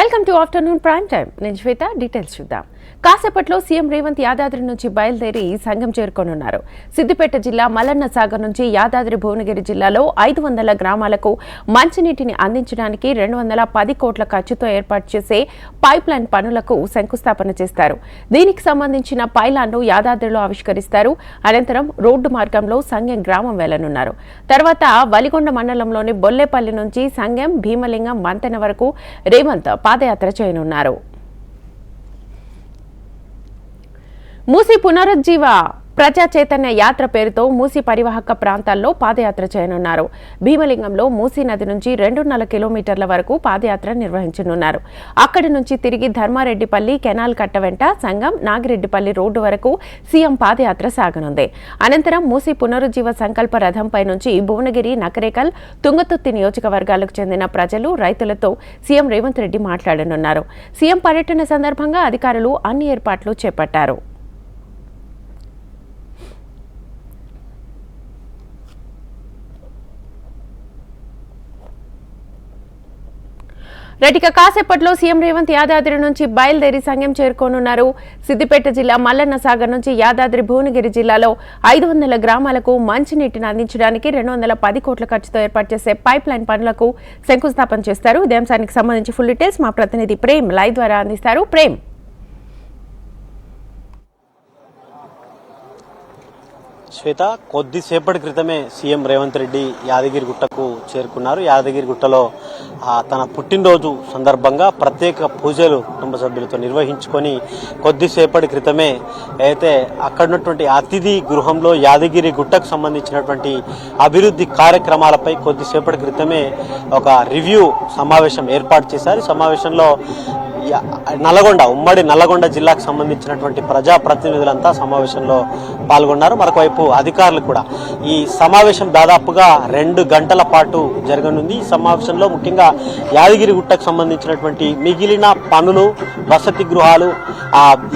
Welcome to afternoon prime time. నేను శ్వేత. Details చూద్దాం. కాసేపట్లో సీఎం రేవంత్ యాదాద్రి నుంచి బయలుదేరి సంఘం చేరుకోనున్నారు. సిద్దిపేట జిల్లా మల్లన్న సాగర్ నుంచి యాదాద్రి భువనగిరి జిల్లాలో 500 గ్రామాలకు మంచినీటిని అందించడానికి 210 కోట్ల ఖర్చుతో ఏర్పాటు చేసే పైప్ లైన్ పనులకు శంకుస్థాపన చేస్తారు. దీనికి సంబంధించిన పైలాన్ను యాదాద్రిలో ఆవిష్కరిస్తారు. అనంతరం రోడ్డు మార్గంలో సంగెం గ్రామం వెళ్లనున్నారు. తర్వాత వలిగొండ మండలంలోని బొల్లేపల్లి నుంచి సంగెం భీమలింగం వంతెన వరకు రేవంత్ పాదయాత్ర చేయనున్నారు. మూసీ పునరుజ్జీవ ప్రజా చైతన్య యాత్ర పేరుతో మూసీ పరివాహక ప్రాంతాల్లో పాదయాత్ర చేయనున్నారు. భీమలింగంలో మూసీ నది నుంచి 2.5 కిలోమీటర్ల వరకు పాదయాత్ర నిర్వహించనున్నారు. అక్కడి నుంచి తిరిగి ధర్మారెడ్డిపల్లి కెనాల్ కట్ట వెంట సంగం నాగిరెడ్డిపల్లి రోడ్డు వరకు సీఎం పాదయాత్ర సాగనుంది. అనంతరం మూసీ పునరుజ్జీవ సంకల్ప రథంపై నుంచి భువనగిరి, నకరేకల్, తుంగతుర్తి నియోజకవర్గాలకు చెందిన ప్రజలు, రైతులతో సీఎం రేవంత్ రెడ్డి మాట్లాడనున్నారు. సీఎం పర్యటన సందర్భంగా అధికారులు అన్ని ఏర్పాట్లు చేపట్టారు. రైటిక కాసేపట్లో సీఎం రేవంత్ యాదాద్రి నుంచి బయలుదేరి సంగం చేరుకోనున్నారు. సిద్దిపేట జిల్లా మల్లన్న సాగర్ నుంచి యాదాద్రి భువనగిరి జిల్లాలో 500 గ్రామాలకు మంచినీటిని అందించడానికి 210 కోట్ల ఖర్చుతో ఏర్పాటు చేసే పైప్ లైన్ పనులకు శంకుస్థాపన చేస్తారు. ఇదే అంశానికి సంబంధించి ఫుల్ డీటెయిల్స్ మా ప్రతినిధి ప్రేమ్ లైవ్ ద్వారా అందిస్తారు. ప్రేమ్. శ్వేత, కొద్దిసేపటి క్రితమే సీఎం రేవంత్ రెడ్డి యాదగిరిగుట్టకు చేరుకున్నారు. యాదగిరిగుట్టలో తన పుట్టినరోజు సందర్భంగా ప్రత్యేక పూజలు కుటుంబ సభ్యులతో నిర్వహించుకొని కొద్దిసేపటి క్రితమే అయితే అక్కడ ఉన్నటువంటి అతిథి గృహంలో యాదగిరిగుట్టకు సంబంధించినటువంటి అభివృద్ధి కార్యక్రమాలపై కొద్దిసేపటి క్రితమే ఒక రివ్యూ సమావేశం ఏర్పాటు చేశారు. ఈ సమావేశంలో ఉమ్మడి నల్లగొండ జిల్లాకు సంబంధించినటువంటి ప్రజాప్రతినిధులంతా సమావేశంలో పాల్గొన్నారు. మరొకవైపు అధికారులు కూడా. ఈ సమావేశం దాదాపుగా 2 గంటల పాటు జరగనుంది. ఈ సమావేశంలో ముఖ్యంగా యాదగిరిగుట్టకు సంబంధించినటువంటి మిగిలిన పనులు, వసతి గృహాలు,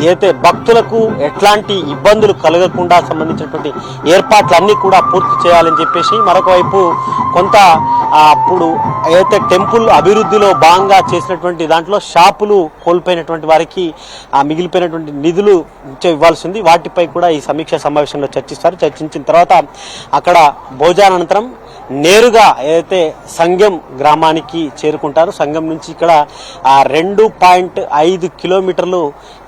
ఏదైతే భక్తులకు ఎట్లాంటి ఇబ్బందులు కలగకుండా సంబంధించినటువంటి ఏర్పాట్లన్నీ కూడా పూర్తి చేయాలని చెప్పేసి, మరొకవైపు కొంత అప్పుడు ఏదైతే టెంపుల్ అభివృద్ధిలో భాగంగా చేసినటువంటి దాంట్లో షాపులు కోల్పోయినటువంటి వారికి మిగిలిపోయినటువంటి నిధులు ఇవ్వాల్సింది, వాటిపై కూడా ఈ సమీక్ష సమావేశంలో చర్చిస్తారు. చర్చించిన తర్వాత అక్కడ భోజనానంతరం నేరుగా ఏదైతే సంగం గ్రామానికి చేరుకుంటారు. సంగం నుంచి ఇక్కడ 2.5 కిలోమీటర్లు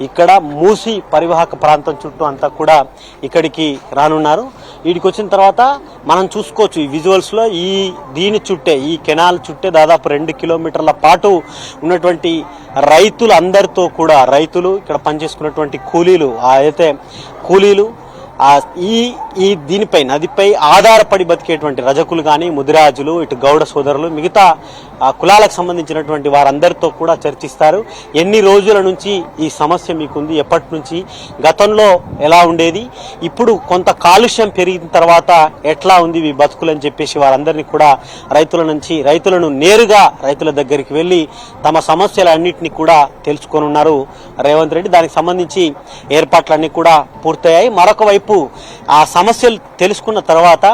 ఇక్కడ మూసీ పరివాహక ప్రాంతం చుట్టూ అంతా కూడా ఇక్కడికి రానున్నారు. వీడికి వచ్చిన తర్వాత మనం చూసుకోవచ్చు ఈ విజువల్స్ లో దీని చుట్టే, ఈ కెనాల్ చుట్టే దాదాపు 2 కిలోమీటర్ల పాటు ఉన్నటువంటి రైతులందరితో కూడా, రైతులు ఇక్కడ పనిచేసుకున్నటువంటి కూలీలు ఈ దీనిపై నదిపై ఆధారపడి బతికేటువంటి రజకులు కానీ, ముదిరాజులు, ఇటు గౌడ సోదరులు, మిగతా కులాలకు సంబంధించినటువంటి వారందరితో కూడా చర్చిస్తారు. ఎన్ని రోజుల నుంచి ఈ సమస్య మీకుంది, ఎప్పటి నుంచి, గతంలో ఎలా ఉండేది, ఇప్పుడు కొంత కాలుష్యం పెరిగిన తర్వాత ఎట్లా ఉంది ఈ బతుకులని చెప్పేసి వారందరినీ కూడా రైతులను నేరుగా రైతుల దగ్గరికి వెళ్లి తమ సమస్యలన్నింటినీ కూడా తెలుసుకోనున్నారు రేవంత్ రెడ్డి. దానికి సంబంధించి ఏర్పాట్లన్నీ కూడా పూర్తయ్యాయి. మరొక వైపు ఆ సమస్యలు తెలుసుకున్న తర్వాత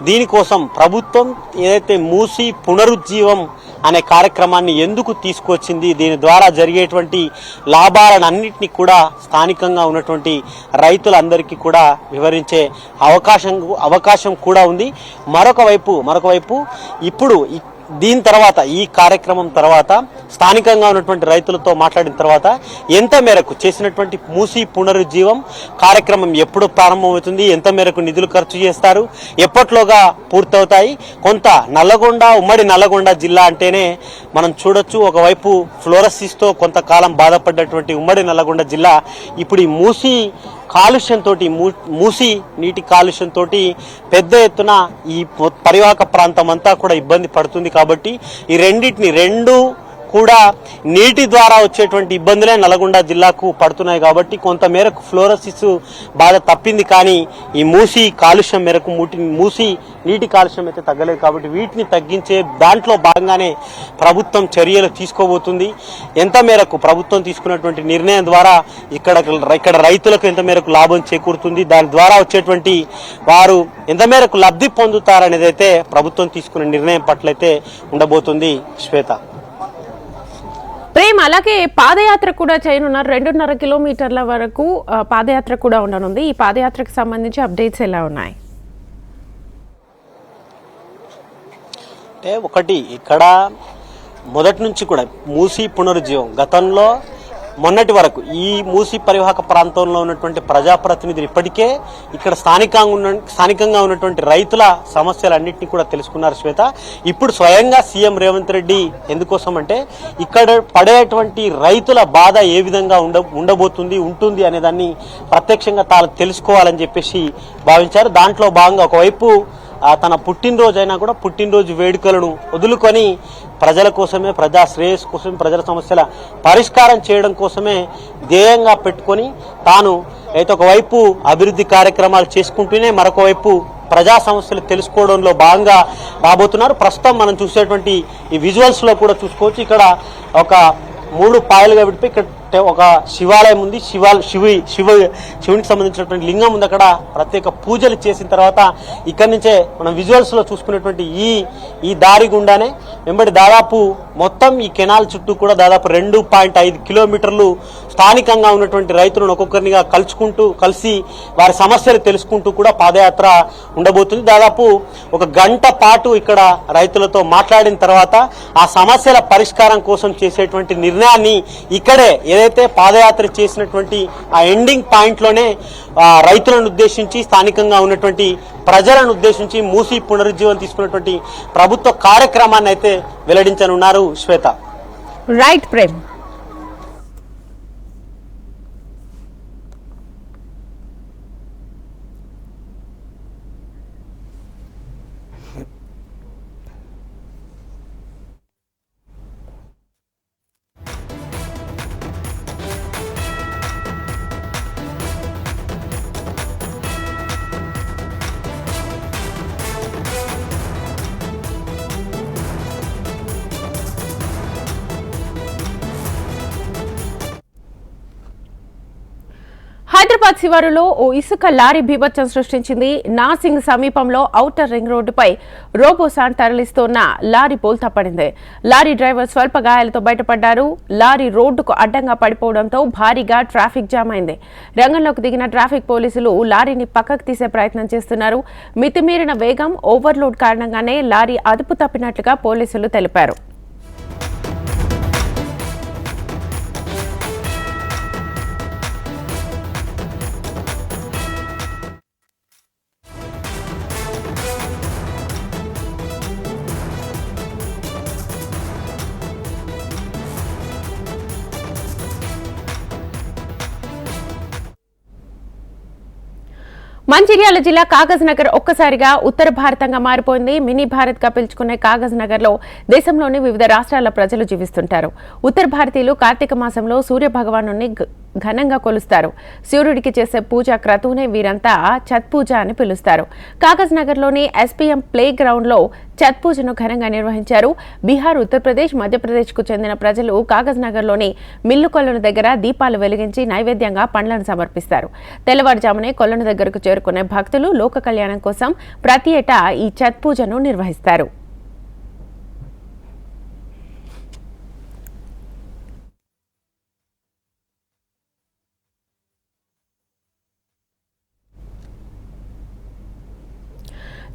దీనికోసం ప్రభుత్వం ఏదైతే మూసీ పునరుజ్జీవం అనే కార్యక్రమాన్ని ఎందుకు తీసుకొచ్చింది, దీని ద్వారా జరిగేటువంటి లాభాలన్నింటినీ కూడా స్థానికంగా ఉన్నటువంటి రైతులందరికీ కూడా వివరించే అవకాశం కూడా ఉంది. మరొక వైపు ఇప్పుడు దీని తర్వాత, ఈ కార్యక్రమం తర్వాత స్థానికంగా ఉన్నటువంటి రైతులతో మాట్లాడిన తర్వాత ఎంత మేరకు చేసినటువంటి మూసీ పునరుజ్జీవం కార్యక్రమం ఎప్పుడు ప్రారంభమవుతుంది, ఎంత మేరకు నిధులు ఖర్చు చేస్తారు, ఎప్పట్లోగా పూర్తవుతాయి. కొంత ఉమ్మడి నల్లగొండ జిల్లా అంటేనే మనం చూడొచ్చు, ఒకవైపు ఫ్లోరసిస్తో కొంతకాలం బాధపడ్డటువంటి ఉమ్మడి నల్లగొండ జిల్లా ఇప్పుడు ఈ మూసీ కాలుష్యంతో, మూసీ నీటి కాలుష్యంతో పెద్ద ఎత్తున ఈ పరివాహక ప్రాంతం అంతా కూడా ఇబ్బంది పడుతుంది. కాబట్టి ఈ రెండు కూడా నీటి ద్వారా వచ్చేటువంటి ఇబ్బందులే నల్గొండ జిల్లాకు పడుతున్నాయి. కాబట్టి కొంత మేరకు ఫ్లోరసిస్ బాధ తప్పింది, కానీ ఈ మూసీ కాలుష్యం మేరకు మూసీ నీటి కాలుష్యం అయితే తగ్గలేదు. కాబట్టి వీటిని తగ్గించే దాంట్లో భాగంగానే ప్రభుత్వం చర్యలు తీసుకోబోతుంది. ఎంత మేరకు ప్రభుత్వం తీసుకున్నటువంటి నిర్ణయం ద్వారా ఇక్కడ రైతులకు ఎంత మేరకు లాభం చేకూరుతుంది, దాని ద్వారా వచ్చేటువంటి వారు ఎంత మేరకు లబ్ధి పొందుతారనేది అయితే ప్రభుత్వం తీసుకున్న నిర్ణయం పట్లయితే ఉండబోతుంది. శ్వేత. ప్రేమ్, అలాగే పాదయాత్ర కూడా చేయనున్నారు. 2.5 కిలోమీటర్ల వరకు పాదయాత్ర కూడా ఉండనుంది. ఈ పాదయాత్రకు సంబంధించి అప్డేట్స్ ఎలా ఉన్నాయి? అంటే ఒకటి ఇక్కడ మొదటి నుంచి కూడా మూసీ పునరుజ్జీవం గతంలో మొన్నటి వరకు ఈ మూసీ పరివాహక ప్రాంతంలో ఉన్నటువంటి ప్రజాప్రతినిధులు ఇప్పటికే ఇక్కడ స్థానికంగా ఉన్నటువంటి రైతుల సమస్యలన్నింటినీ కూడా తెలుసుకున్నారు శ్వేత. ఇప్పుడు స్వయంగా సీఎం రేవంత్ రెడ్డి ఎందుకోసం అంటే ఇక్కడ పడేటువంటి రైతుల బాధ ఏ విధంగా ఉంటుంది అనే దాన్ని ప్రత్యక్షంగా తాను తెలుసుకోవాలని చెప్పేసి భావించారు. దాంట్లో భాగంగా ఒకవైపు తన పుట్టినరోజు అయినా కూడా పుట్టినరోజు వేడుకలను వదులుకొని ప్రజల కోసమే, ప్రజా శ్రేయస్సు కోసమే, ప్రజల సమస్యల పరిష్కారం చేయడం కోసమే ధ్యేయంగా పెట్టుకొని తాను అయితే ఒకవైపు అభివృద్ధి కార్యక్రమాలు చేసుకుంటూనే మరొక వైపు ప్రజా సమస్యలు తెలుసుకోవడంలో భాగంగా రాబోతున్నారు. ప్రస్తుతం మనం చూసేటువంటి ఈ విజువల్స్ లో కూడా చూసుకోవచ్చు. ఇక్కడ ఒక 3 పాయలుగా విడిపోయి ఇక్కడ ఒక శివాలయం ఉంది. శివునికి సంబంధించినటువంటి లింగం ఉంది. అక్కడ ప్రత్యేక పూజలు చేసిన తర్వాత ఇక్కడి నుంచే మనం విజువల్స్ లో చూసుకునేటువంటి ఈ దారి గుండానే వెంబడి దాదాపు మొత్తం ఈ కెనాల్ చుట్టూ కూడా దాదాపు 2.5 కిలోమీటర్లు స్థానికంగా ఉన్నటువంటి రైతులను ఒక్కొక్కరినిగా కలిసి వారి సమస్యలు తెలుసుకుంటూ కూడా పాదయాత్ర ఉండబోతుంది. దాదాపు 1 గంట పాటు ఇక్కడ రైతులతో మాట్లాడిన తర్వాత ఆ సమస్యల పరిష్కారం కోసం చేసేటువంటి నిర్ణయాన్ని ఇక్కడే ఏదైతే పాదయాత్ర చేసినటువంటి ఆ ఎండింగ్ పాయింట్ లోనే రైతులను ఉద్దేశించి స్థానికంగా ఉన్నటువంటి ప్రజలను ఉద్దేశించి మూసీ పునరుజ్జీవం తీసుకున్నటువంటి ప్రభుత్వ కార్యక్రమాన్ని అయితే వెల్లడించనున్నారు శ్వేత. రైట్ ప్రేమ్. హైదరాబాద్ శివారులో ఓ ఇసుక లారీ బీభత్సం సృష్టించింది. నాసింగ్ సమీపంలో ఔటర్ రింగ్ రోడ్డుపై రోబోసాన్ తరలిస్తోన్న లారీ బోల్తా పడింది. లారీ డ్రైవర్ స్వల్ప గాయాలతో బయటపడ్డారు. లారీ రోడ్డుకు అడ్డంగా పడిపోవడంతో భారీగా ట్రాఫిక్ జామ్ అయింది. రంగంలోకి దిగిన ట్రాఫిక్ పోలీసులు లారీని పక్కకు తీసే ప్రయత్నం చేస్తున్నారు. మితిమీరిన వేగం, ఓవర్లోడ్ కారణంగానే లారీ అదుపు తప్పినట్లుగా పోలీసులు తెలిపారు. మంచిర్యాల జిల్లా కాగజ్ నగర్ ఒక్కసారిగా ఉత్తర భారతంగా మారిపోయింది. మినీ భారత్ గా పిలుచుకునే కాగజ్ నగర్ లో దేశంలోని వివిధ రాష్ట్రాల ప్రజలు జీవిస్తుంటారు. ఉత్తర భారతీయులు కార్తీక మాసంలో సూర్య భగవాను ఘనంగా కొలుస్తారు. సూర్యుడికి చేసే పూజ క్రతువునే వీరంతా ఛత్ పూజ అని పిలుస్తారు. కాగజ్ నగర్ లోని ఎస్పీఎం ప్లే గ్రౌండ్ లో ఛత్ పూజను ఘనంగా నిర్వహించారు. బీహార్, ఉత్తరప్రదేశ్, మధ్యప్రదేశ్ కు చెందిన ప్రజలు కాగజ్ నగర్ లోని మిల్లు కొలను దగ్గర దీపాలు వెలిగించి నైవేద్యంగా పండ్లను సమర్పిస్తారు. తెల్లవారుజామునే కొలను దగ్గరకు చేరుకునే భక్తులు లోక కళ్యాణం కోసం ప్రతి ఏటా ఈ ఛత్ పూజను నిర్వహిస్తారు.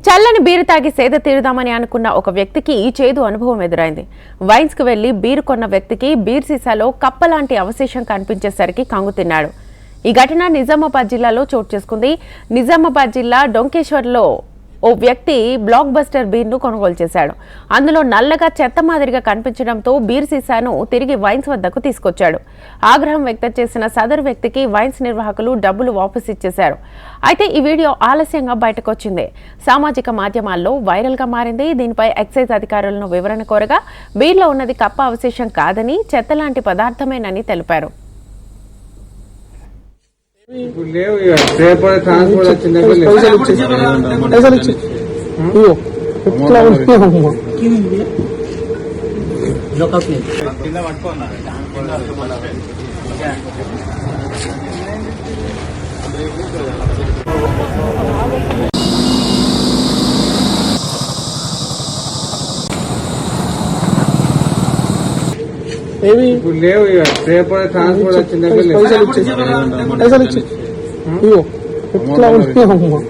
చల్లని బీరు తాగి సేద తీరుదామని అనుకున్న ఒక వ్యక్తికి ఈ చేదు అనుభవం ఎదురైంది. వైన్స్ కు వెళ్లి బీరు కొన్న వ్యక్తికి బీర్ సీసాలో కప్పలాంటి అవశేషం కనిపించేసరికి కంగుతిన్నాడు. ఈ ఘటన నిజామాబాద్ జిల్లాలో చోటు చేసుకుంది. నిజామాబాద్ జిల్లా డొంకేశ్వర్లో ఓ వ్యక్తి బ్లాక్ బస్టర్ బీర్ను కొనుగోలు చేశాడు. అందులో నల్లగా చెత్త మాదిరిగా కనిపించడంతో బీర్ సీసాను తిరిగి వైన్స్ వద్దకు తీసుకొచ్చాడు. ఆగ్రహం వ్యక్తం చేసిన సదరు వ్యక్తికి వైన్స్ నిర్వాహకులు డబ్బులు వాపసు ఇచ్చేశారు. అయితే ఈ వీడియో ఆలస్యంగా బయటకొచ్చింది. సామాజిక మాధ్యమాల్లో వైరల్ గా మారింది. దీనిపై ఎక్సైజ్ అధికారులను వివరణ కోరగా బీర్లో ఉన్నది కప్ప అవశేషం కాదని చెత్త లాంటి పదార్థమేనని తెలిపారు. ఏవి ఇప్పుడు లేవు ఇక రేపు ట్రాన్స్పోర్ట్ వచ్చింది పైసలు ఇచ్చి ఇగో ఎట్లా ఉన్నాయమ్మా.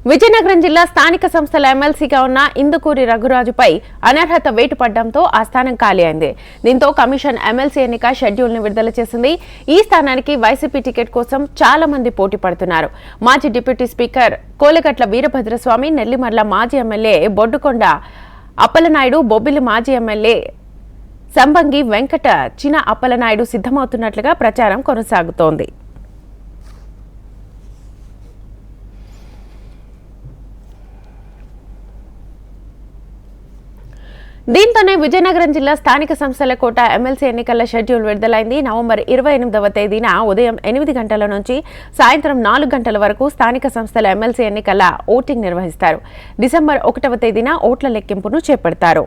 విజయనగరం జిల్లా స్థానిక సంస్థల ఎమ్మెల్సీగా ఉన్న ఇందుకూరి రఘురాజుపై అనర్హత వేటు పడడంతో ఆ స్థానం ఖాళీ అయింది. దీంతో కమిషన్ ఎమ్మెల్సీ ఎన్నిక షెడ్యూల్ ని విడుదల చేసింది. ఈ స్థానానికి వైసీపీ టికెట్ కోసం చాలా మంది పోటీ పడుతున్నారు. మాజీ డిప్యూటీ స్పీకర్ కోలగట్ల వీరభద్రస్వామి, నెల్లిమర్ల మాజీ ఎమ్మెల్యే బొడ్డుకొండ అప్పలనాయుడు, బొబ్బిలి మాజీ ఎమ్మెల్యే సంబంగి వెంకట చిన అప్పలనాయుడు సిద్ధమవుతున్నట్లుగా ప్రచారం కొనసాగుతోంది. దీంతోనే విజయనగరం జిల్లా స్థానిక సంస్థల కోట ఎమ్మెల్సీ ఎన్నికల షెడ్యూల్ విడుదలైంది. నవంబర్ 28వ తేదీన ఉదయం 8 గంటల నుంచి సాయంత్రం 4 గంటల వరకు స్థానిక సంస్థల ఎమ్మెల్సీ ఎన్నికల ఓటింగ్ నిర్వహిస్తారు. డిసెంబర్ 1వ తేదీన ఓట్ల లెక్కింపును చేపడతారు.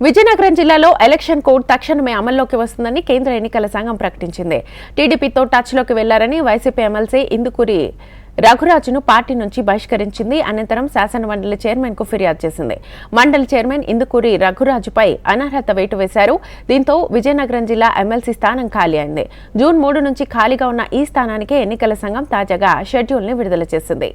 విజయనగరం జిల్లాలో ఎలక్షన్ కోడ్ తక్షణమే అమల్లోకి వస్తుందని కేంద్ర ఎన్నికల సంఘం ప్రకటించింది. టీడీపీతో టచ్లోకి వెళ్లారని వైసీపీ ఎమ్మెల్సీ ఇందుకూరి రఘురాజును పార్టీ నుంచి బహిష్కరించింది. అనంతరం శాసనమండలి చైర్మన్ కు ఫిర్యాదు చేసింది. మండలి చైర్మన్ ఇందుకూరి రఘురాజుపై అనర్హత వేటు వేశారు. దీంతో విజయనగరం జిల్లా ఎమ్మెల్సీ స్థానం ఖాళీ అయింది. జూన్ 3 నుంచి ఖాళీగా ఉన్న ఈ స్థానానికి ఎన్నికల సంఘం తాజాగా షెడ్యూల్ ని విడుదల చేసింది.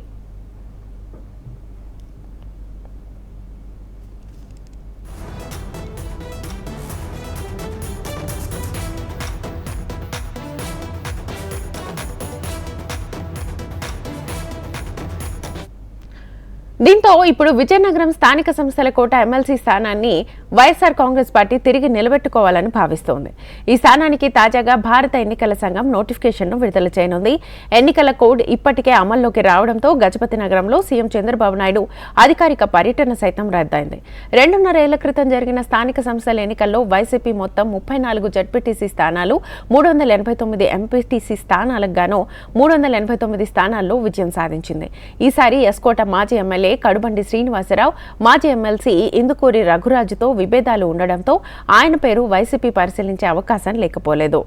దీంతో ఇప్పుడు విజయనగరం స్థానిక సంస్థల కోట ఎమ్మెల్సీ స్థానాన్ని వైఎస్ఆర్ కాంగ్రెస్ పార్టీ తిరిగి నిలబెట్టుకోవాలని భావిస్తోంది. ఈ స్థానానికి తాజాగా భారత ఎన్నికల సంఘం నోటిఫికేషన్ను విడుదల చేయనుంది. ఎన్నికల కోడ్ ఇప్పటికే అమల్లోకి రావడంతో గజపతి నగరంలో సీఎం చంద్రబాబు నాయుడు అధికారిక పర్యటన సైతం రద్దయింది. 2.5 ఏళ్ల క్రితం జరిగిన స్థానిక సంస్థల ఎన్నికల్లో వైసీపీ మొత్తం 34 జడ్పీటీసీ స్థానాలు, 389 ఎంపీటీసీ స్థానాలకు గాను 389 స్థానాల్లో విజయం సాధించింది. ఈసారి ఎస్కోట మాజీ ఎమ్మెల్యే కడుబండి శ్రీనివాసరావు, మాజీ ఎమ్మెల్సీ ఇందుకూరి రఘురాజుతో విభేదాలు ఉండడంతో ఆయన పేరు వైసీపీ పరిశీలించే అవకాశం లేకపోలేదు.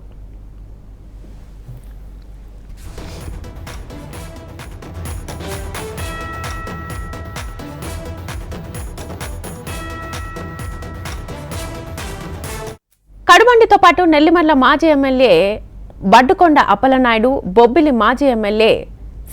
కడుబండితో పాటు నెల్లిమర్ల మాజీ ఎమ్మెల్యే బడ్డుకొండ అప్పలనాయుడు, బొబ్బిలి మాజీ ఎమ్మెల్యే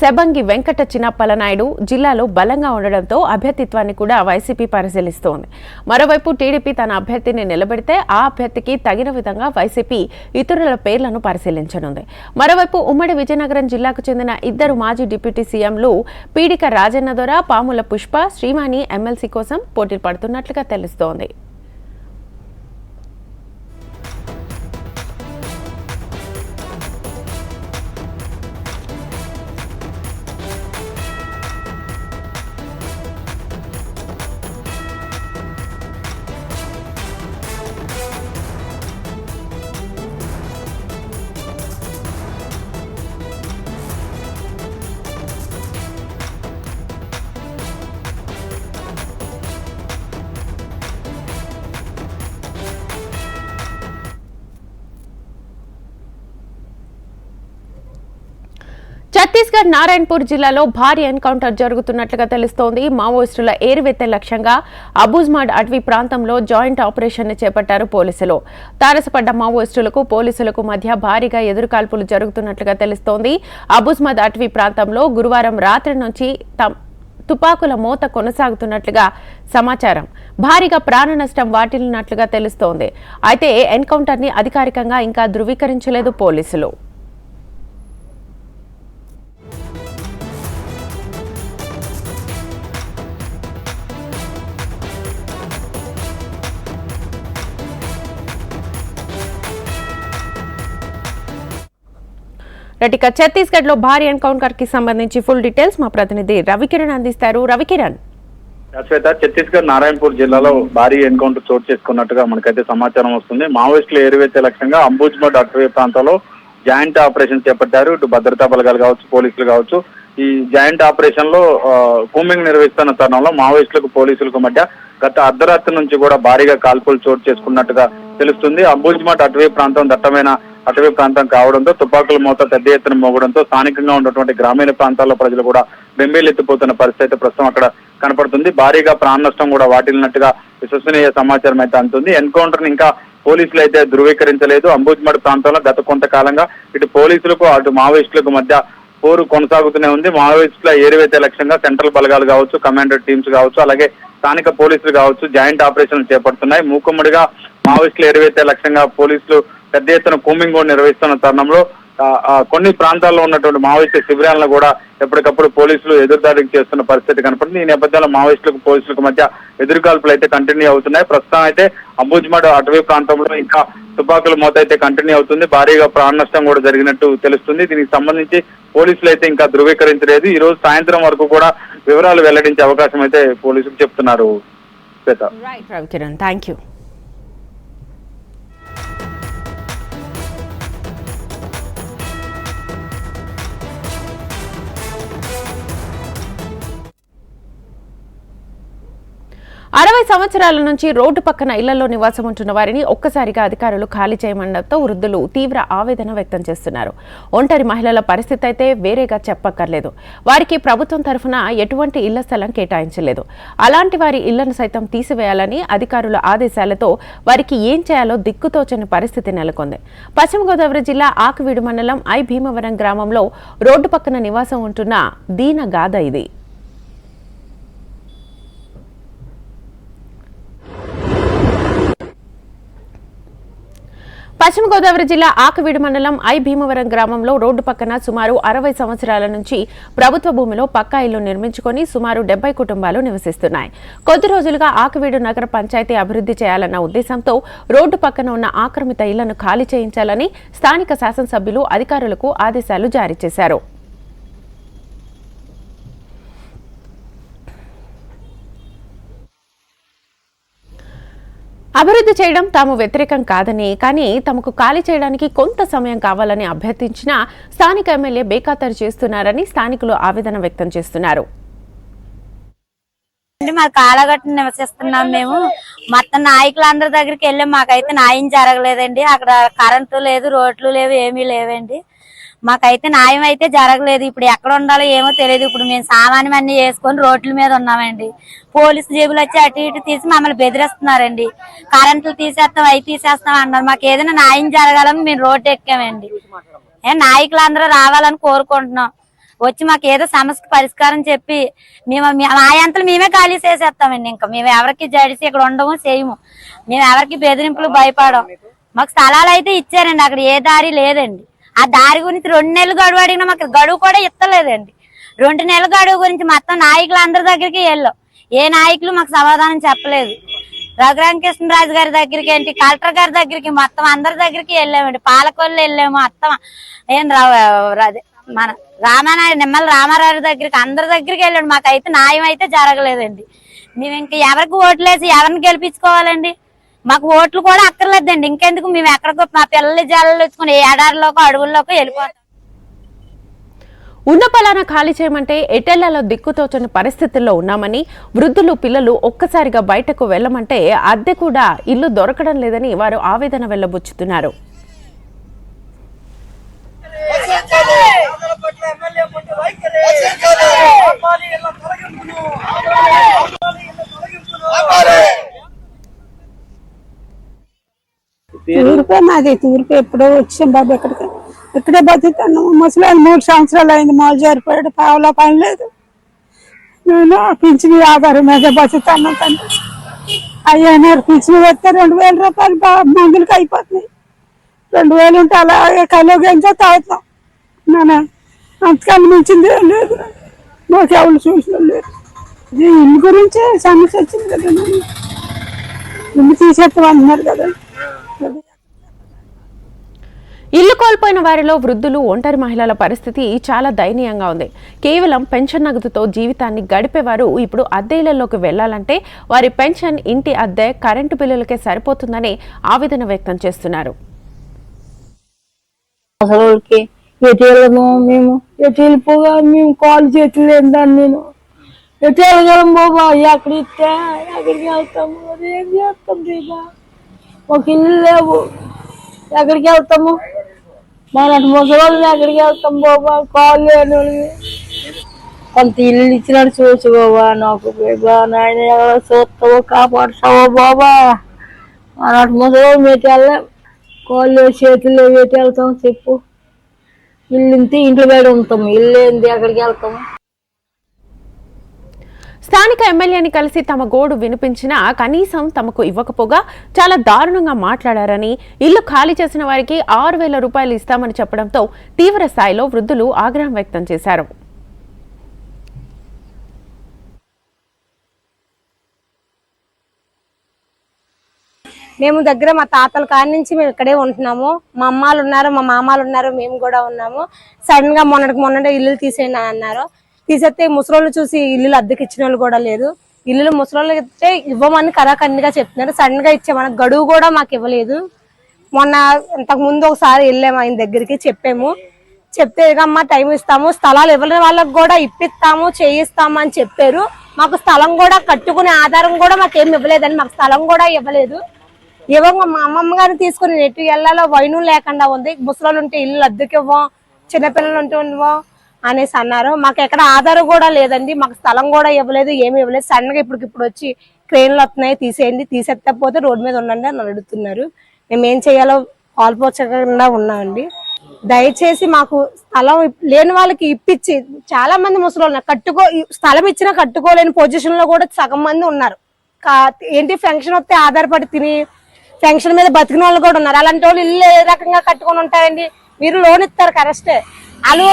సెబంగి వెంకట చిన్నప్పలనాయుడు జిల్లాలో బలంగా ఉండడంతో అభ్యర్థిత్వాన్ని కూడా వైసీపీ పరిశీలిస్తోంది. మరోవైపు టీడీపీ తన అభ్యర్థిని నిలబెడితే ఆ అభ్యర్థికి తగిన విధంగా వైసీపీ ఇతరుల పేర్లను పరిశీలించనుంది. మరోవైపు ఉమ్మడి విజయనగరం జిల్లాకు చెందిన 2 మాజీ డిప్యూటీ సీఎంలు పీడిక రాజన్నదొర, పాముల పుష్ప, శ్రీవాణి ఎమ్మెల్సీ కోసం పోటీ పడుతున్నట్లుగా తెలుస్తోంది. ఛత్తీస్గఢ్ నారాయణపూర్ జిల్లాలో భారీ ఎన్కౌంటర్ జరుగుతున్నట్లుగా తెలుస్తోంది. మావోయిస్టుల ఏరువెత్తే లక్ష్యంగా అబూజ్మాడ్ అటవీ ప్రాంతంలో జాయింట్ ఆపరేషన్ ని చేపట్టారు పోలీసులు. తారసపడ్డ మావోయిస్టులకు పోలీసులకు మధ్య భారీగా ఎదురుకాల్పులు జరుగుతున్నట్లుగా తెలుస్తోంది. అబూజ్మాడ్ అటవీ ప్రాంతంలో గురువారం రాత్రి నుంచి తుపాకుల మోత కొనసాగుతున్నట్లుగా సమాచారం. భారీగా ప్రాణ నష్టం వాటిల్లినట్లుగా తెలుస్తోంది. అయితే ఎన్కౌంటర్ ని అధికారికంగా ఇంకా ధృవీకరించలేదు పోలీసులు. ఇక ఛత్తీస్గఢ్ లో భారీ ఎన్కౌంటర్ కి సంబంధించి ఫుల్ డీటెయిల్స్ మా ప్రతినిధి రవికిరణ్ అందిస్తారు. రవికిరణ్, ఛత్తీస్గఢ్ నారాయణపూర్ జిల్లాలో భారీ ఎన్కౌంటర్ చోటు చేసుకున్నట్టుగా మనకైతే సమాచారం వస్తుంది. మావోయిస్టులు ఏరువేసే లక్ష్యంగా అంబుజ్మడ్ అటవీ ప్రాంతంలో జాయింట్ ఆపరేషన్ చేపట్టారు. ఇటు భద్రతా బలగాలు కావచ్చు, పోలీసులు కావచ్చు. ఈ జాయింట్ ఆపరేషన్ లో కూంబింగ్ నిర్వహిస్తున్న తరుణంలో మావోయిస్టులకు పోలీసులకు మధ్య గత అర్ధరాత్రి నుంచి కూడా భారీగా కాల్పులు చోటు చేసుకున్నట్టుగా తెలుస్తుంది. అంబుజ్మడ్ అటవీ ప్రాంతం దట్టమైన అటవీ ప్రాంతం కావడంతో తుపాకుల మోత పెద్ద ఎత్తున మోగడంతో స్థానికంగా ఉన్నటువంటి గ్రామీణ ప్రాంతాల్లో ప్రజలు కూడా బెంబేలెత్తిపోతున్న పరిస్థితి అయితే ప్రస్తుతం అక్కడ కనపడుతుంది. భారీగా ప్రాణ నష్టం కూడా వాటిల్లినట్టుగా విశ్వసనీయ సమాచారం అయితే అందుతుంది. ఎన్కౌంటర్ ఇంకా పోలీసులు అయితే ధృవీకరించలేదు. అంబుజ్మడ్ ప్రాంతంలో గత కొంతకాలంగా ఇటు పోలీసులకు అటు మావోయిస్టులకు మధ్య పోరు కొనసాగుతూనే ఉంది. మావోయిస్టుల ఏరివేత లక్ష్యంగా సెంట్రల్ బలగాలు కావచ్చు, కమాండర్ టీమ్స్ కావచ్చు, అలాగే స్థానిక పోలీసులు కావచ్చు జాయింట్ ఆపరేషన్లు చేపడుతున్నాయి. మూకుమ్మడిగా మావోయిస్టుల ఏరివేత లక్ష్యంగా పోలీసులు పెద్ద ఎత్తున కూంబింగ్ కూడా నిర్వహిస్తున్న తరుణంలో కొన్ని ప్రాంతాల్లో ఉన్నటువంటి మావోయిస్టు శిబిరాలను కూడా ఎప్పటికప్పుడు పోలీసులు ఎదురుదాడికి చేస్తున్న పరిస్థితి కనపడుతుంది. ఈ నేపథ్యంలో మావోయిస్టులకు పోలీసులకు మధ్య ఎదురుకాల్పులు అయితే కంటిన్యూ అవుతున్నాయి. ప్రస్తుతం అయితే అంబుజ్మడ్ అటవీ ప్రాంతంలో ఇంకా తుపాకుల మోత అయితే కంటిన్యూ అవుతుంది. భారీగా ప్రాణ నష్టం కూడా జరిగినట్టు తెలుస్తుంది. దీనికి సంబంధించి పోలీసులు అయితే ఇంకా ధృవీకరించలేదు. ఈ రోజు సాయంత్రం వరకు కూడా వివరాలు వెల్లడించే అవకాశం అయితే పోలీసులు చెప్తున్నారు. Thank you. అరవై సంవత్సరాల నుంచి రోడ్డు పక్కన ఇళ్లలో నివాసం ఉంటున్న వారిని ఒక్కసారిగా అధికారులు ఖాళీ చేయమనడంతో వృద్ధులు తీవ్ర ఆవేదన వ్యక్తం చేస్తున్నారు. ఒంటరి మహిళల పరిస్థితి అయితే వేరేగా చెప్పక్కర్లేదు. వారికి ప్రభుత్వం తరఫున ఎటువంటి ఇళ్ల స్థలం కేటాయించలేదు. అలాంటి వారి ఇళ్లను సైతం తీసివేయాలని అధికారుల ఆదేశాలతో వారికి ఏం చేయాలో దిక్కుతోచని పరిస్థితి నెలకొంది. పశ్చిమ గోదావరి జిల్లా ఆకువీడు మండలం ఐ భీమవరం గ్రామంలో రోడ్డు పక్కన నివాసం ఉంటున్న దీన గాథ ఇది. పశ్చిమ గోదావరి జిల్లా ఆకువీడు మండలం ఐ భీమవరం గ్రామంలో రోడ్డు పక్కన సుమారు 60 సంవత్సరాల నుంచి ప్రభుత్వ భూమిలో పక్కా ఇల్లు నిర్మించుకొని సుమారు 70 కుటుంబాలు నివసిస్తున్నాయి. కొద్ది రోజులుగా ఆకువీడు నగర పంచాయతీ అభివృద్ధి చేయాలన్న ఉద్దేశంతో రోడ్డు పక్కన ఉన్న ఆక్రమిత ఇళ్లను ఖాళీ చేయించాలని స్థానిక శాసనసభ్యులు అధికారులకు ఆదేశాలు జారీ చేశారు. అభివృద్ధి చేయడం తాము వ్యతిరేకం కాదని, కానీ తమకు ఖాళీ చేయడానికి కొంత సమయం కావాలని అభ్యర్థించినా స్థానిక ఎమ్మెల్యే బేఖాతరు చేస్తున్నారని స్థానికులు ఆవేదన వ్యక్తం చేస్తున్నారు. మా కాలగట్టు నివసిస్తున్నాం. మేము మొత్తం నాయకులందరి దగ్గరికి వెళ్ళాం. మాకైతే న్యాయం జరగలేదండి. అక్కడ కరెంటు లేదు, రోడ్లు లేవు, ఏమీ లేవండి. మాకైతే న్యాయం అయితే జరగలేదు. ఇప్పుడు ఎక్కడ ఉండాలో ఏమో తెలియదు. ఇప్పుడు మేము సామాన్యం అన్ని వేసుకొని రోడ్ల మీద ఉన్నామండి. పోలీసు జేబులు వచ్చి అటు ఇటు తీసి మమ్మల్ని బెదిరిస్తున్నారండి. కరెంట్లు తీసేస్తాం, అవి తీసేస్తాం అన్నారు. మాకు ఏదైనా న్యాయం జరగాలని మేము రోడ్డు ఎక్కామండి. నాయకులందరూ రావాలని కోరుకుంటున్నాం. వచ్చి మాకు ఏదో సమస్యకు పరిష్కారం చెప్పి మేము మా యంత్రాలు మేమే ఖాళీ చేసేస్తామండి. ఇంకా మేము ఎవరికి జడిసి ఇక్కడ ఉండము, చేయము. మేము ఎవరికి బెదిరింపులు భయపడం. మాకు స్థలాలు అయితే ఇచ్చారండి. అక్కడ ఏ దారి లేదండి. ఆ దారి గురించి 2 నెలలు గడువు అడిగినా మాకు గడువు కూడా ఇస్తలేదండి. 2 నెలల గడువు గురించి మొత్తం నాయకులందరి దగ్గరికి వెళ్ళాం. ఏ నాయకులు మాకు సమాధానం చెప్పలేదు. రఘురామకృష్ణరాజు గారి దగ్గరికి ఏంటి, కలెక్టర్ గారి దగ్గరికి, మొత్తం అందరి దగ్గరికి వెళ్ళామండి. పాలకొల్లు వెళ్ళాము, మొత్తం మన రామానాయుడు నిమ్మల రామారావు దగ్గరికి, అందరి దగ్గరికి వెళ్ళండి. మాకైతే న్యాయం అయితే జరగలేదండి. మేము ఇంకా ఎవరికి ఓట్లేసి ఎవరిని గెలిపించుకోవాలండి? మాకు ఓట్లు కూడా అక్కర్లేదండి. ఇంకెందుకు మేము ఎక్కడికో మా పిల్లలు జల్లలు వచ్చుకుని ఏడారిలోకి అడవుల్లోకి వెళ్ళిపోతాం. ఉన్న పలానా ఖాళీ చేయమంటే ఎటెళ్లలో దిక్కుతోచని పరిస్థితుల్లో ఉన్నామని, వృద్ధులు పిల్లలు ఒక్కసారిగా బయటకు వెళ్లమంటే అద్దె కూడా ఇల్లు దొరకడం లేదని వారు ఆవేదన వెళ్లబుచ్చుతున్నారు. తూర్పే మాది, తూర్పు ఎప్పుడో వచ్చాం బాబు. ఇక్కడే బతుకుతాను. ముసలి 3 సంవత్సరాలు అయింది. మాలు జారిపోయాడు, పావులా పని లేదు. నేను పింఛని ఆధారం మీద బతుకుతాను. అయ్యా పింఛని వస్తే 2000 రూపాయలు మందులకి అయిపోతున్నాయి. 2000 ఉంటే అలాగే కలుగు ఎంతో తాగుతాం. నేను అంతకన్నా మించింది ఏం లేదు. మాకు ఎవరు చూసిన లేదు. ఇల్లు గురించే సమస్య వచ్చింది కదా. ఇల్లు తీసేస్తామన్నారు కదా. ఇల్లు కోల్పోయిన వారిలో వృద్ధులు, ఒంటరి మహిళల పరిస్థితి చాలా దయనీయంగా ఉంది. కేవలం పెన్షన్ నగదుతో జీవితాన్ని గడిపేవారు ఇప్పుడు అద్దె ఇళ్లలోకి వెళ్లాలంటే వారి పెన్షన్, ఇంటి అద్దె, కరెంటు బిల్లులకే సరిపోతుందని ఆవేదన వ్యక్తం చేస్తున్నారు. ఎటు వెళ్ళము మేము, ఎటు వెళ్ళిపోగా మేము కాల్ చేతులు ఏంటని నేను ఎటు వెళ్ళగలం బాబా. ఎక్కడ ఇస్తే ఎక్కడికి వెళ్తాము, ఏం చేస్తాం రీబా. ఒక ఇల్లు లేవు, ఎక్కడికి వెళ్తాము. మన ముసలి ఎక్కడికి వెళ్తాం బాబా, కాళ్ళు లేని వాళ్ళకి కొంత ఇల్లు ఇచ్చినట్టు చూసు బాబా, నాకు బాబా నాయన ఎవరో చూస్తావో కాపాడుతావో బాబా. అలాంటి ముసలి మెట్టి వెళ్ళాం, కాళ్ళు చేతులు పెట్టి వెళ్తాం చెప్పు. ఇల్లు ఇంతే, ఇంట్లో బయట ఉంటాం, ఇల్లు ఏంది ఎక్కడికి వెళ్తాము. స్థానిక ఎమ్మెల్యేని కలిసి తమ గోడు వినిపించినా కనీసం తమకు ఇవ్వకపోగా చాలా దారుణంగా మాట్లాడారని, ఇల్లు ఖాళీ చేసిన వారికి 6,000 రూపాయలు ఇస్తామని చెప్పడంతో తీవ్ర స్థాయిలో వృద్ధులు ఆగ్రహం వ్యక్తం చేశారు. మేము దగ్గర మా తాతల కాడి నుంచి మేము ఇక్కడే ఉంటున్నాము. మా అమ్మాలు ఉన్నారు, మా మామాలు ఉన్నారు, మేము కూడా ఉన్నాము. సడన్ గా మొన్నటి ఇల్లు తీసేయండి అన్నారు. తీసేస్తే ముసలోళ్ళు చూసి ఇల్లు అద్దెకి ఇచ్చిన వాళ్ళు కూడా లేదు. ఇల్లు ముసలోళ్ళు అయితే ఇవ్వమని కరాఖండిగా చెప్తున్నారు. సడన్ గా ఇచ్చామని గడువు కూడా మాకు ఇవ్వలేదు. మొన్న ఇంతకు ముందు ఒకసారి వెళ్ళాము ఆయన దగ్గరికి, చెప్పాము. చెప్తే అమ్మ టైం ఇస్తాము, స్థలాలు ఇవ్వని వాళ్ళకి కూడా ఇప్పిస్తాము, చేయిస్తాము అని చెప్పారు. మాకు స్థలం కూడా కట్టుకునే ఆధారం కూడా మాకేం ఇవ్వలేదండి. మాకు స్థలం కూడా ఇవ్వలేదు. ఇవ్వంగా మా అమ్మమ్మ గారిని తీసుకుని ఎటు వెళ్ళాలో వైను లేకుండా ఉంది. ముసలోళ్ళు ఉంటే ఇల్లు అద్దెకి ఇవ్వం, చిన్నపిల్లలు ఉంటే ఇవ్వం అనేసి అన్నారు. మాకు ఎక్కడ ఆధారం కూడా లేదండి, మాకు స్థలం కూడా ఇవ్వలేదు, ఏమి ఇవ్వలేదు. సడన్ గా ఇప్పుడు వచ్చి క్రెయిన్లు వస్తున్నాయి, తీసేయండి, తీసేకపోతే రోడ్డు మీద ఉండండి అని అడుగుతున్నారు. మేము ఏం చేయాలో పాల్పోచకుండా ఉన్నామండి. దయచేసి మాకు స్థలం లేని వాళ్ళకి ఇప్పించి, చాలా మంది ముసలోళ్ళు స్థలం ఇచ్చినా కట్టుకోలేని పొజిషన్ లో కూడా సగం మంది ఉన్నారు. ఏంటి ఫంక్షన్ వస్తే ఆధారపడి తిని ఫంక్షన్ మీద బతికిన వాళ్ళు కూడా ఉన్నారు. అలాంటి వాళ్ళు ఇల్లు ఏ రకంగా కట్టుకొని ఉంటారండి? మీరు లోన్ ఇస్తారు కరెస్టే, వాళ్ళు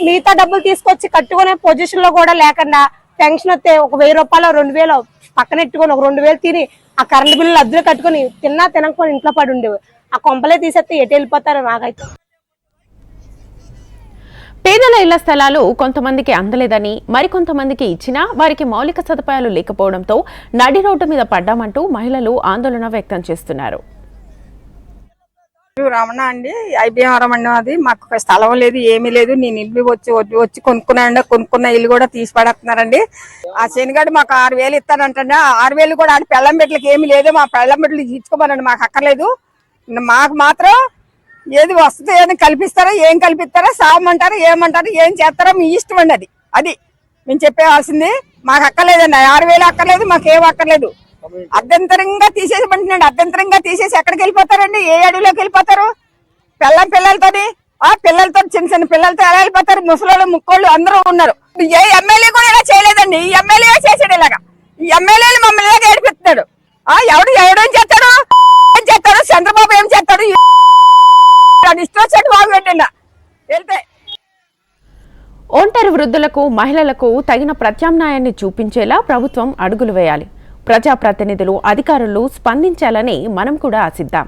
మిగతా డబ్బులు తీసుకొచ్చి కట్టుకునే పొజిషన్ లో కూడా లేకుండా పెన్షన్ వస్తే ఒక 1,000 రూపాయలు 2,000 పక్కన ఎట్టుకొని ఒక 2,000 తిని ఆ కరెంట్ బిల్లు అద్దెలు కట్టుకుని తినకపోయి ఇంట్లో పడి ఉండేవి. ఆ కొంపలే తీసేస్తే ఎటు వెళ్ళిపోతారో నాకైతే. పేదల ఇళ్ల స్థలాలు కొంతమందికి అందలేదని, మరికొంతమందికి ఇచ్చినా వారికి మౌలిక సదుపాయాలు లేకపోవడంతో నడి రోడ్డు మీద పడ్డామంటూ మహిళలు ఆందోళన వ్యక్తం చేస్తున్నారు. రమణ అండి, ఐబీఎం అండి. అది మాకు స్థలం లేదు, ఏమీ లేదు. నేను ఇల్లు వచ్చి కొనుక్కున్న ఇల్లు కూడా తీసి పడేస్తున్నారండి. ఆ శనిగాడు మాకు 6,000 ఇస్తానంటే 6,000 కూడా ఆడి పెళ్ళం బిడ్డలకి ఏమీ లేదు. మా పెళ్ళం బిడ్డలు ఇచ్చుకోమనండి, మాకు అక్కర్లేదు. మాకు మాత్రం ఏది వస్తుంది, ఏది కల్పిస్తారో, ఏం కల్పిస్తారో, సామంటారు, ఏమంటారు, ఏం చేస్తారో మీ ఇష్టం అండి. అది మేము చెప్పేవాల్సింది. మాకు అక్కర్లేదండి, 6,000 అక్కర్లేదు, మాకేం అక్కర్లేదు. అభ్యంతరంగా తీసేసి అభ్యంతరంగా తీసేసి ఎక్కడికి వెళ్ళిపోతారండి? ఏ అడవిలోకి వెళ్ళిపోతారు? పిల్లలతోని పిల్లలతో చిన్న పిల్లలతో ఎలా వెళ్ళిపోతారు? ముసలోళ్ళు ముక్కోళ్ళు అందరూ ఉన్నారు. ఏ ఎమ్మెల్యే కూడా ఇలా చేయలేదండి. ఈ ఎమ్మెల్యే చేసాడు ఇలాగా. ఈ ఎమ్మెల్యేలు మమ్మల్ని ఇలాగ ఏడిపిస్తున్నాడు. ఎవడేం చేస్తాడు? చంద్రబాబు ఏం చేస్తాడు? ఇష్టం బాగు పెట్టండి వెళ్తే. ఒంటరి వృద్ధులకు, మహిళలకు తగిన ప్రత్యామ్నాయాన్ని చూపించేలా ప్రభుత్వం అడుగులు వేయాలి. ప్రజాప్రతినిధులు, అధికారులు స్పందించాలని మనం కూడా ఆశిద్దాం.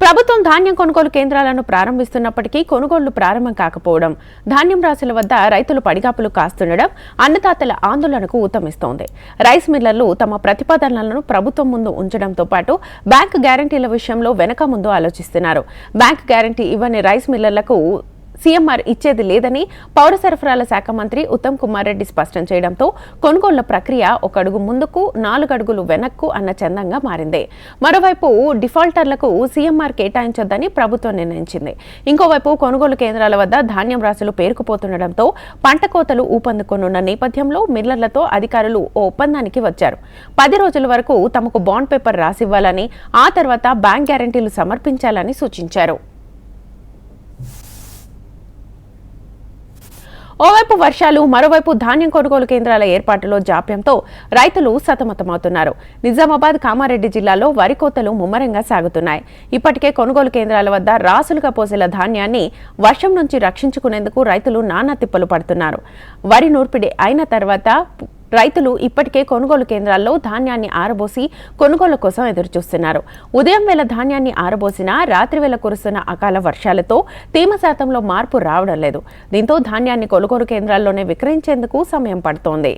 ప్రభుత్వం ధాన్యం కొనుగోలు కేంద్రాలను ప్రారంభిస్తున్నప్పటికీ కొనుగోళ్లు ప్రారంభం కాకపోవడం, ధాన్యం రాశుల వద్ద రైతులు పడిగాపులు కాస్తుండడం అన్నదాతల ఆందోళనకు ఊతమిస్తోంది. రైస్ మిల్లర్లు తమ ప్రతిపాదనలను ప్రభుత్వం ముందు ఉంచడంతో పాటు బ్యాంకు గ్యారంటీల విషయంలో వెనక ముందు ఆలోచిస్తున్నారు. బ్యాంకు గ్యారంటీ ఇవ్వని రైస్ మిల్లర్లకు సీఎంఆర్ ఇచ్చేది లేదని పౌర సరఫరాల శాఖ మంత్రి ఉత్తమ్ కుమార్ రెడ్డి స్పష్టం చేయడంతో కొనుగోళ్ల ప్రక్రియ 1 అడుగు ముందుకు 4 అడుగులు వెనక్కు అన్న చందంగా మారింది. మరోవైపు డిఫాల్టర్లకు సీఎంఆర్ కేటాయించొద్దని ప్రభుత్వం నిర్ణయించింది. ఇంకోవైపు కొనుగోలు కేంద్రాల వద్ద ధాన్యం రాశులు పేరుకుపోతుండటంతో పంట కోతలు ఊపందుకోనున్న నేపథ్యంలో మిల్లర్లతో అధికారులు ఓ ఒప్పందానికి వచ్చారు. 10 రోజుల వరకు తమకు బాండ్ పేపర్ రాసివ్వాలని, ఆ తర్వాత బ్యాంక్ గ్యారంటీలు సమర్పించాలని సూచించారు. ఓవైపు వర్షాలు, మరోవైపు ధాన్యం కొనుగోలు కేంద్రాల ఏర్పాటులో జాప్యంతో రైతులు సతమతమవుతున్నారు. నిజామాబాద్, కామారెడ్డి జిల్లాలో వరి కోతలు ముమ్మరంగా సాగుతున్నాయి. ఇప్పటికే కొనుగోలు కేంద్రాల వద్ద రాసులుగా పోసేల ధాన్యాన్ని వర్షం నుంచి రక్షించుకునేందుకు రైతులు నానా తిప్పలు పడుతున్నారు. వరి నూర్పిడి అయిన తర్వాత రైతులు ఇప్పటికే కొనుగోలు కేంద్రాల్లో ధాన్యాన్ని ఆరబోసి కొనుగోలు కోసం ఎదురుచూస్తున్నారు. ఉదయం వేళ ధాన్యాన్ని ఆరబోసినా రాత్రి వేళ కురుస్తున్న అకాల వర్షాలతో తేమ శాతంలో మార్పు రావడం లేదు. దీంతో ధాన్యాన్ని కొనుగోలు కేంద్రాల్లోనే విక్రయించేందుకు సమయం పడుతోంది.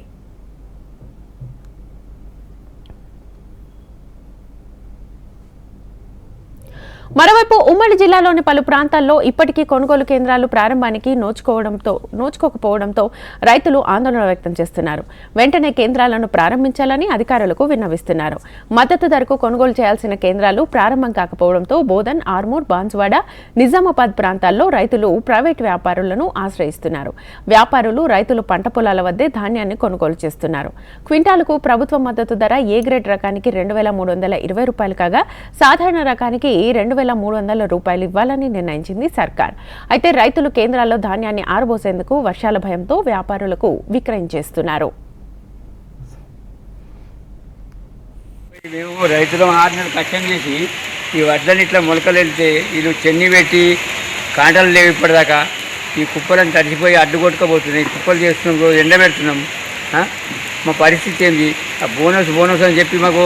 మరోవైపు ఉమ్మడి జిల్లాలోని పలు ప్రాంతాల్లో ఇప్పటికీ కొనుగోలు కేంద్రాలు ప్రారంభానికి నోచుకోకపోవడంతో రైతులు ఆందోళన వ్యక్తం చేస్తున్నారు. వెంటనే కేంద్రాలను ప్రారంభించాలని అధికారులకు విన్నవిస్తున్నారు. మద్దతు ధరకు కొనుగోలు చేయాల్సిన కేంద్రాలు ప్రారంభం కాకపోవడంతో బోధన్, ఆర్మూర్, బాన్సువాడ, నిజామాబాద్ ప్రాంతాల్లో రైతులు ప్రైవేటు వ్యాపారులను ఆశ్రయిస్తున్నారు. వ్యాపారులు రైతులు పంట పొలాల వద్దే ధాన్యాన్ని కొనుగోలు చేస్తున్నారు. క్వింటాలకు ప్రభుత్వ మద్దతు ధర ఏ గ్రేడ్ రకానికి 2,320 రూపాయలు కాగా సాధారణ రకానికి 2,300 రూపాయలు ఇవ్వాలని నిర్ణయించింది సర్కార్. అయితే రైతులు కేంద్రాల్లో ధాన్యాన్ని ఆరబోసేందుకు వర్షాల భయంతో వ్యాపారులకు విక్రయించేస్తున్నారు. మేము రైతులు 6 నెలలు కష్టం చేసి ఈ వడ్లని ఇట్లా మొలకలు వెళ్తే వీళ్ళు చెన్ని పెట్టి కాంటలు లేవు ఇప్పటిదాకా. ఈ కుప్పలను తడిసిపోయి అడ్డు కొట్టుకోబోతున్నాయి. కుప్పలు చేస్తున్నాం, రోజు ఎండబెడుతున్నాం. మా పరిస్థితి ఏంది? ఆ బోనస్ అని చెప్పి మాకు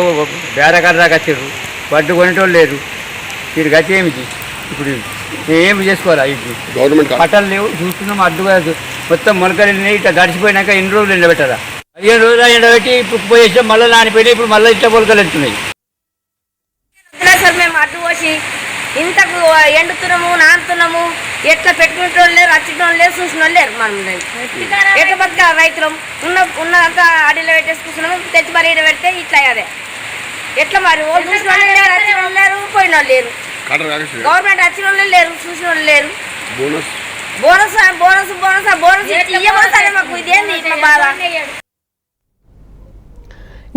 బేరకాడ దాకా వచ్చారు. వడ్డు కొనేటోళ్ళు లేరు. వీరి గతి ఏమిటి? ఇప్పుడు ఏమి చేసుకోవాలా? ఇది గవర్నమెంట్ పట్టాలు లేవు, చూస్తున్నాం. అడ్డు మొత్తం మొలకలు వెళ్ళినాయి. ఇట్లా గడిచిపోయినాక ఎన్ని రోజులు ఎండబెట్టారా? 15 రోజులు ఎండబెట్టి ఇప్పుడు పోయేసాం. మళ్ళీ నానిపోయినాయి. ఇప్పుడు మళ్ళీ ఇట్లా మొలకలు వెళ్తున్నాయి. సార్ మేము అడ్డు పోసి ఇంతకు ఎండుతున్నాము, నానుతున్నాము. ఎట్లా పెట్టుకునేటోళ్ళు లేరు, వచ్చినోళ్ళు లేరు, చూసిన వాళ్ళు లేరు. మనం ఎట్లా బతకాలి రైతులం? ఉన్నంత అడిలో పెట్టేసుకుంటున్నాము. తెచ్చి మరి ఈడ పెడితే ఇట్లా అదే ఎట్లా మరి? చూసిన వాళ్ళు లేరు, వచ్చిన వాళ్ళు లేరు, పోయిన వాళ్ళు లేరు. గవర్నమెంట్ వచ్చిన వాళ్ళు లేరు, చూసిన వాళ్ళు లేరు. బోనస్ ఇయ్యబోతానే మాకు. ఇదేంది ఇట్లా బాధ?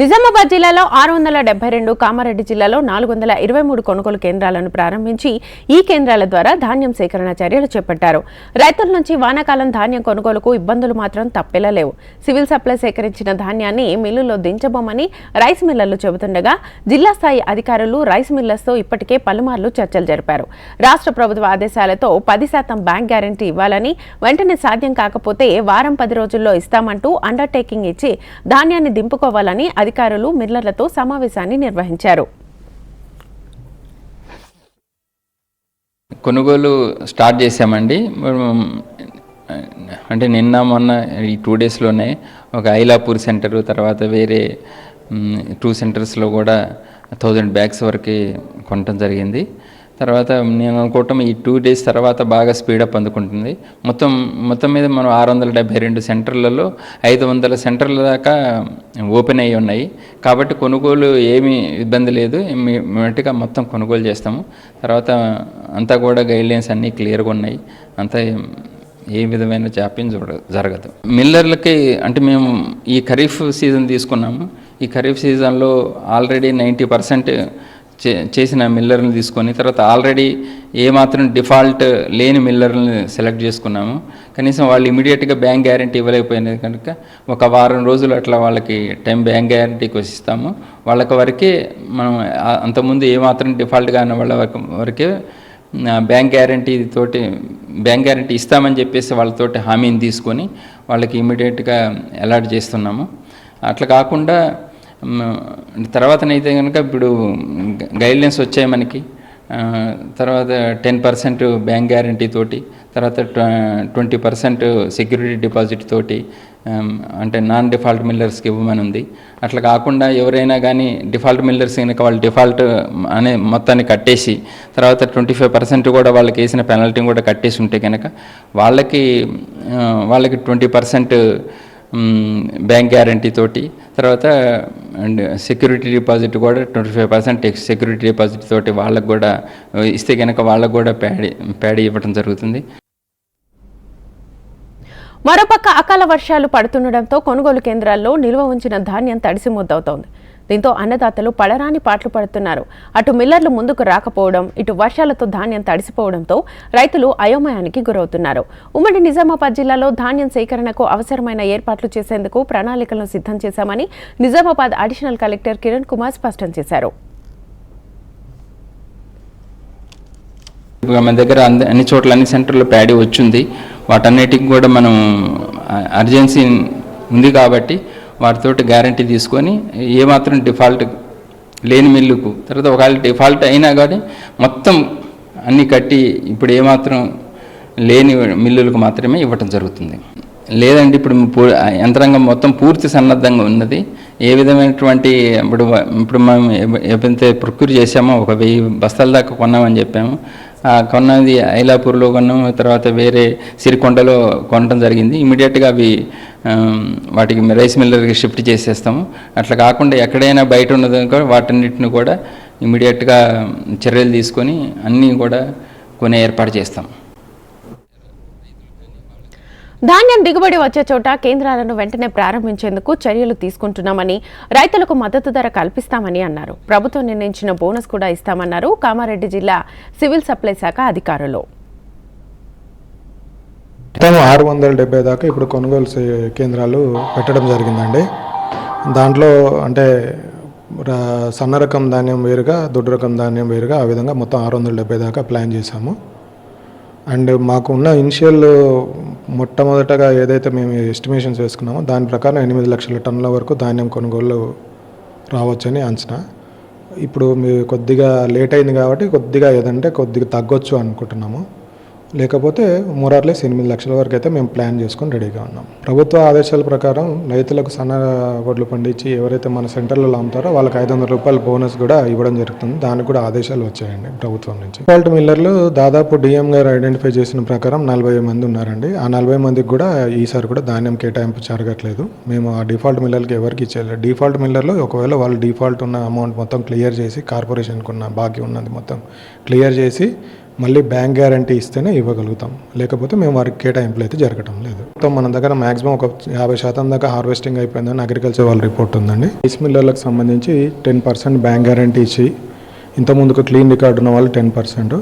నిజామాబాద్ జిల్లాలో 672, కామారెడ్డి జిల్లాలో 423 కొనుగోలు కేంద్రాలను ప్రారంభించి ఈ కేంద్రాల ద్వారా ధాన్యం సేకరణ చర్యలు చేపట్టారు. రైతుల నుంచి వానాకాలం ధాన్యం కొనుగోలుకు ఇబ్బందులు మాత్రం తప్పేలా లేవు. సివిల్ సప్లై సేకరించిన ధాన్యాన్ని మిల్లులో దించబోమని రైస్ మిల్లర్లు చెబుతుండగా జిల్లా స్థాయి అధికారులు రైస్ మిల్లర్స్తో ఇప్పటికే పలుమార్లు చర్చలు జరిపారు. రాష్ట్ర ప్రభుత్వ ఆదేశాలతో 10% బ్యాంక్ గ్యారంటీ ఇవ్వాలని, వెంటనే సాధ్యం కాకపోతే వారం 10 రోజుల్లో ఇస్తామంటూ అండర్టేకింగ్ ఇచ్చి ధాన్యాన్ని దింపుకోవాలని అధికారులు మిల్లర్లతో సమావేశాన్ని నిర్వహించారు. కొనుగోలు స్టార్ట్ చేశామండి. అంటే నిన్న మొన్న ఈ 2 డేస్లోనే ఒక ఐలాపూర్ సెంటరు, తర్వాత వేరే 2 సెంటర్స్లో కూడా 1000 బ్యాగ్స్ వరకు కొనటం జరిగింది. తర్వాత నేను అనుకోవటం ఈ 2 డేస్ తర్వాత బాగా స్పీడప్ అందుకుంటుంది. మొత్తం మీద మనం 672 సెంటర్లలో 500 సెంటర్ల దాకా ఓపెన్ అయ్యి ఉన్నాయి. కాబట్టి కొనుగోలు ఏమీ ఇబ్బంది లేదు. ఇమ్మీడియట్గా మొత్తం కొనుగోలు చేస్తాము. తర్వాత అంతా కూడా గైడ్లైన్స్ అన్నీ క్లియర్గా ఉన్నాయి. అంతా ఏ విధమైన జాప్యం జరగదు. మిల్లర్లకి అంటే మేము ఈ ఖరీఫ్ సీజన్ తీసుకున్నాము. ఈ ఖరీఫ్ సీజన్లో ఆల్రెడీ 90% చేసిన మిల్లర్ని తీసుకొని తర్వాత ఆల్రెడీ ఏమాత్రం డిఫాల్ట్ లేని మిల్లర్ని సెలెక్ట్ చేసుకున్నాము. కనీసం వాళ్ళు ఇమీడియట్గా బ్యాంక్ గ్యారంటీ ఇవ్వలేకపోయినది కనుక ఒక వారం రోజులు అట్లా వాళ్ళకి టైం బ్యాంక్ గ్యారంటీకి వసిస్తాము. వాళ్ళకి వరకే మనం అంతకుముందు ఏమాత్రం డిఫాల్ట్ కాని వాళ్ళ వరకే బ్యాంక్ గ్యారంటీ ఇస్తామని చెప్పేసి వాళ్ళతోటి హామీని తీసుకొని వాళ్ళకి ఇమీడియట్గా అలాట్ చేస్తున్నాము. అట్లా కాకుండా తర్వాతనైతే కనుక ఇప్పుడు గైడ్లైన్స్ వచ్చాయి మనకి. తర్వాత 10% బ్యాంక్ గ్యారంటీ తోటి, తర్వాత 20% సెక్యూరిటీ డిపాజిట్ తోటి అంటే నాన్ డిఫాల్ట్ మిల్లర్స్కి ఇవ్వమని ఉంది. అట్లా కాకుండా ఎవరైనా కానీ డిఫాల్ట్ మిల్లర్స్ కనుక వాళ్ళు డిఫాల్ట్ అనే మొత్తాన్ని కట్టేసి తర్వాత 25% కూడా వాళ్ళకి వేసిన పెనాల్టీ కూడా కట్టేసి ఉంటే కనుక వాళ్ళకి 20% బ్యాంక్ గ్యారంటీ తోటి, తర్వాత అండ్ సెక్యూరిటీ డిపాజిట్ కూడా 25% సెక్యూరిటీ డిపాజిట్ తోటి వాళ్ళకు కూడా ఇస్తే కనుక వాళ్ళకు కూడా ప్యాడీ ఇవ్వడం జరుగుతుంది. మరోపక్క అకాల వర్షాలు పడుతుండటంతో కొనుగోలు కేంద్రాల్లో నిల్వ ఉంచిన ధాన్యం తడిసి ముద్దవుతోంది. దీంతో అన్నదాతలు పడరాని పాట్లు పడుతున్నారు. అటు మిల్లర్లు ముందుకు రాకపోవడం, ఇటు వర్షాలతో ధాన్యం తడిసిపోవడంతో రైతులు అయోమయానికి గురవుతున్నారు. ఉమ్మడి నిజామాబాద్ జిల్లాలో ధాన్యం సేకరణకు అవసరమైన ఏర్పాట్లు చేసేందుకు ప్రణాళికలను సిద్ధం చేశామని నిజామాబాద్ అడిషనల్ కలెక్టర్ కిరణ్ కుమార్ స్పష్టం చేశారు. మన దగ్గర అన్ని చోట్ల అన్ని సెంటర్లో ప్యాడీ వచ్చింది. వాటన్నిటికి కూడా మనం అర్జెన్సీ ఉంది కాబట్టి వాటితోటి గ్యారంటీ తీసుకొని ఏమాత్రం డిఫాల్ట్ లేని మిల్లుకు, తర్వాత ఒకవేళ డిఫాల్ట్ అయినా కానీ మొత్తం అన్నీ కట్టి ఇప్పుడు ఏమాత్రం లేని మిల్లులకు మాత్రమే ఇవ్వటం జరుగుతుంది. లేదండి, ఇప్పుడు యంత్రాంగం మొత్తం పూర్తి సన్నద్ధంగా ఉన్నది. ఏ విధమైనటువంటి ఇప్పుడు మనం ఏదైతే ప్రొక్యూర్ చేసామో 1000 బస్తాల దాకా కొన్నామని చెప్పాము. కొన్నది ఐలాపూర్లో కొన్నాము, తర్వాత వేరే సిరికొండలో కొనడం జరిగింది. ఇమీడియట్గా అవి వాటికి రైస్ మిల్లర్కి షిఫ్ట్ చేసేస్తాము. అట్లా కాకుండా ఎక్కడైనా బయట ఉన్నది వాటన్నిటిని కూడా ఇమీడియట్గా చర్యలు తీసుకొని అన్నీ కూడా కొనే ఏర్పాటు చేస్తాం. ధాన్యం దిగుబడి వచ్చే చోట కేంద్రాలను వెంటనే ప్రారంభించేందుకు చర్యలు తీసుకుంటున్నామని, రైతులకు మద్దతు ధర కల్పిస్తామని అన్నారు. ప్రభుత్వం నిర్ణయించిన బోనస్ కూడా ఇస్తామన్నారు కామారెడ్డి జిల్లా సివిల్ సప్లై శాఖ అధికారులు. 670 దాకా ఇప్పుడు కొనుగోలు కేంద్రాలు పెట్టడం జరిగిందండి. దాంట్లో అంటే సన్న రకం ధాన్యం వేరుగా, దొడ్డు రకం ధాన్యం వేరుగా, ఆ విధంగా మొత్తం 670 దాకా ప్లాన్ చేశాము. అండ్ మాకు ఉన్న ఇనిషియల్ మొట్టమొదటగా ఏదైతే మేము ఎస్టిమేషన్స్ వేసుకున్నామో దాని ప్రకారం 8 లక్షల టన్నుల వరకు ధాన్యం కొనుగోలు రావచ్చని అంచనా. ఇప్పుడు మీరు కొద్దిగా లేట్ అయింది కాబట్టి కొద్దిగా తగ్గొచ్చు అనుకుంటున్నాము. లేకపోతే మోరార్లెస్ 8 లక్షల వరకు అయితే మేము ప్లాన్ చేసుకొని రెడీగా ఉన్నాం. ప్రభుత్వ ఆదేశాల ప్రకారం రైతులకు సన్న వడ్లు పండించి ఎవరైతే మన సెంటర్లలో అమ్ముతారో వాళ్ళకి 500 రూపాయల బోనస్ కూడా ఇవ్వడం జరుగుతుంది. దానికి కూడా ఆదేశాలు వచ్చాయండి ప్రభుత్వం నుంచి. డిఫాల్ట్ మిల్లర్లు దాదాపు డిఎం గారు ఐడెంటిఫై చేసిన ప్రకారం 40 మంది ఉన్నారండి. ఆ 40 మందికి కూడా ఈసారి కూడా ధాన్యం కేటాయింపు జరగట్లేదు. మేము ఆ డిఫాల్ట్ మిల్లర్కి ఎవరికి ఇచ్చేయాలి. డిఫాల్ట్ మిల్లర్లు ఒకవేళ వాళ్ళు డిఫాల్ట్ ఉన్న అమౌంట్ మొత్తం క్లియర్ చేసి, కార్పొరేషన్కి ఉన్న బాకీ ఉన్నది మొత్తం క్లియర్ చేసి మళ్ళీ బ్యాంక్ గ్యారంటీ ఇస్తేనే ఇవ్వగలుగుతాం. లేకపోతే మేము వారికి కేటాయింపులు అయితే జరగటం లేదు. మొత్తం మన దగ్గర మాక్సిమం ఒక 50% దాకా హార్వెస్టింగ్ అయిపోయిందని అగ్రికల్చర్ వాళ్ళ రిపోర్ట్ ఉందండి. రైస్ మిల్లర్లకు సంబంధించి 10% బ్యాంక్ గ్యారంటీ ఇచ్చి, ఇంతకుముందుకు క్లీన్ రికార్డు ఉన్న వాళ్ళు 10%,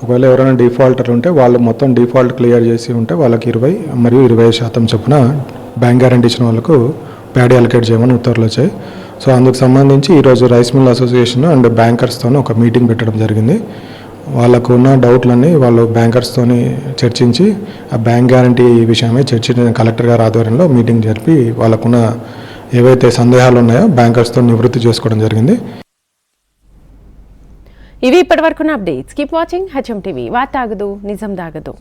ఒకవేళ ఎవరైనా డిఫాల్టర్ ఉంటే వాళ్ళు మొత్తం డిఫాల్ట్ క్లియర్ చేసి ఉంటే వాళ్ళకి 20 మరియు 25% చొప్పున బ్యాంక్ గ్యారంటీ ఇచ్చిన వాళ్ళకు ప్యాడీ అలొకేట్ చేయమని ఉత్తర్వులు వచ్చాయి. సో అందుకు సంబంధించి ఈరోజు రైస్ మిల్ అసోసియేషన్ అండ్ బ్యాంకర్స్తో ఒక మీటింగ్ పెట్టడం జరిగింది. వాళ్ళకు ఉన్న డౌట్లన్నీ వాళ్ళు బ్యాంకర్స్తోని చర్చించి ఆ బ్యాంక్ గ్యారంటీ విషయమై చర్చించిన కలెక్టర్ గారి ఆధ్వర్యంలో మీటింగ్ జరిపి వాళ్ళకున్న ఏవైతే సందేహాలు ఉన్నాయో బ్యాంకర్స్తో నివృత్తి చేసుకోవడం జరిగింది. ఇవి ఇప్పటివరకున్న updates. Keep watching HM TV. వార్త ఆగదు, నిజం దాగదు.